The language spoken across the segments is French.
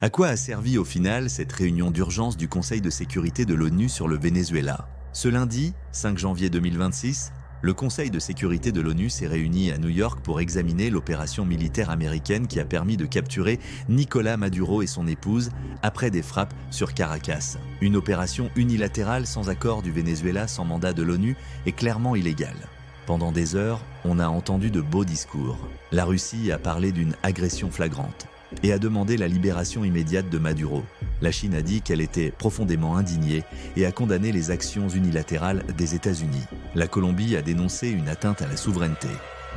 À quoi a servi au final cette réunion d'urgence du Conseil de sécurité de l'ONU sur le Venezuela? Ce lundi, 5 janvier 2026, le Conseil de sécurité de l'ONU s'est réuni à New York pour examiner l'opération militaire américaine qui a permis de capturer Nicolás Maduro et son épouse après des frappes sur Caracas. Une opération unilatérale sans accord du Venezuela, sans mandat de l'ONU, est clairement illégale. Pendant des heures, on a entendu de beaux discours. La Russie a parlé d'une agression flagrante et a demandé la libération immédiate de Maduro. La Chine a dit qu'elle était profondément indignée et a condamné les actions unilatérales des États-Unis. La Colombie a dénoncé une atteinte à la souveraineté.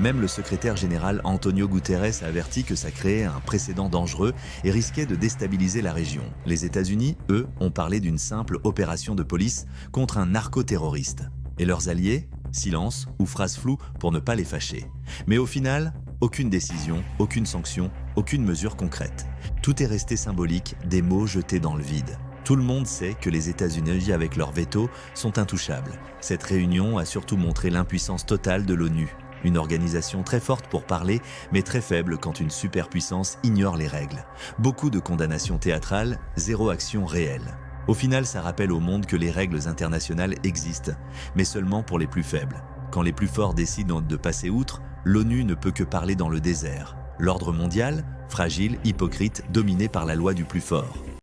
Même le secrétaire général Antonio Guterres a averti que ça créait un précédent dangereux et risquait de déstabiliser la région. Les États-Unis, eux, ont parlé d'une simple opération de police contre un narcoterroriste. Et leurs alliés? Silence ou phrases floues pour ne pas les fâcher. Mais au final, aucune décision, aucune sanction, aucune mesure concrète. Tout est resté symbolique, des mots jetés dans le vide. Tout le monde sait que les États-Unis, avec leur veto, sont intouchables. Cette réunion a surtout montré l'impuissance totale de l'ONU. Une organisation très forte pour parler, mais très faible quand une superpuissance ignore les règles. Beaucoup de condamnations théâtrales, zéro action réelle. Au final, ça rappelle au monde que les règles internationales existent, mais seulement pour les plus faibles. Quand les plus forts décident de passer outre, l'ONU ne peut que parler dans le désert. L'ordre mondial, fragile, hypocrite, dominé par la loi du plus fort.